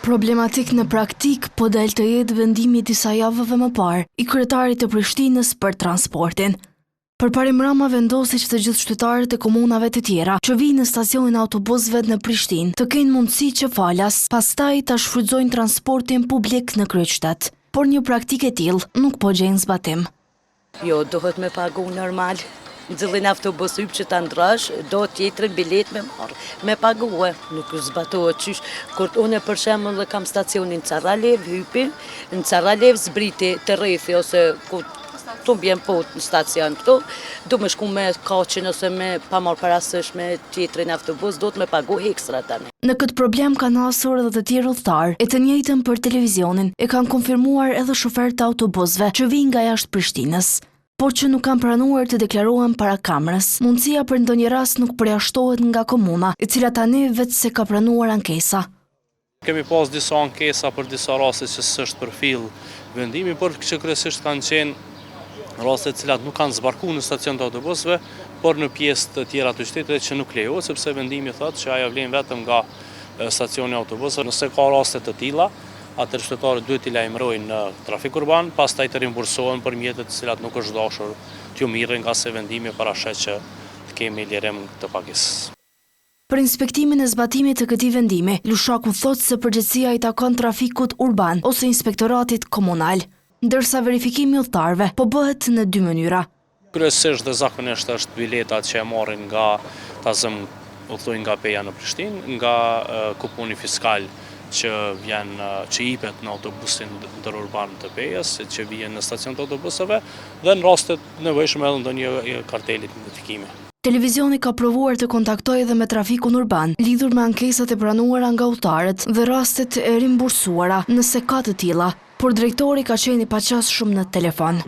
Problematik në praktik po del të jetë vendimi disa javëve më parë i kryetarit të Prishtinës për transportin. Përparim Rama vendosi që të gjithë qytetarët e komunave të tjera që vinë në stacionin e autobusëve në Prishtinë të kenë mundësi që falas, pastaj ta shfrytëzojnë transportin publik në kryeqytet. Por një praktikë e tillë nuk po gjen zbatim. Jo, duhet me pagu normal. Nxillin autobus hyp që ta ndrosh, do tjetrin bilet me marr. Me pague, nuk zbatohet qysh. Kur unë për shembull kam stacionin Carralev, hypin, në Carralev zbriti të rrethi ose ku tu bjen po në stacion këtu, du me shku me kaqin ose me pa marrë parasysh me tjetrin autobus, do të me pagu ekstra tani. Në këtë problem kanë hasur edhe të tjerë udhëtar, e të njëjtën për televizionin, e kanë konfirmuar edhe shoferët të autobusëve që vijnë nga jashtë Prishtinës, por që nuk kanë pranuar të deklarohen para kamerës. Mundësia për ndonjë rast nuk përjashtohet nga komuna, e cila tani vetë se ka pranuar ankesa. Kemi pas disa ankesa për disa raste që s'është përfill vendimi, por që kryesisht kanë qenë raste të cilat nuk kanë zbarkuar në stacion të autobusëve, por në pjesë të tjera të qytetit që nuk lejohet, sepse vendimi thotë që ajo vlen vetëm nga stacioni i autobusëve. Nëse ka raste të tilla, atëherë qytetarët duhet t'i lajmërojnë në trafik urban, pastaj të rimbursohen për mjetet të cilat nuk është dashur t'ju mirën nga se vendimi parashet që të kemi lirim të pagesës. Për inspektimin e zbatimit të këtij vendimi, Lushaku thotë se përgjegjësia i takon trafikut urban ose inspektoratit komunal, ndërsa verifikimi i udhëtarëve po bëhet në dy mënyra. Kryesisht dhe zakonisht është biletat që e marrin nga tazëm udhëtojnë nga peja në Prishtinë, nga kuponi fiskal që jepet në autobusin ndërurban të pejës, që vjen në stacion të autobuseve, dhe në rastet nevojshme edhe ndonjë kartelit notifikimi. Televizioni ka provuar të kontaktojë edhe me trafikun urban, lidhur me ankesat e pranuara nga udhëtarët dhe rastet e rimbursuara nëse ka të tilla, por drejtori ka qenë i paqasshëm në telefon.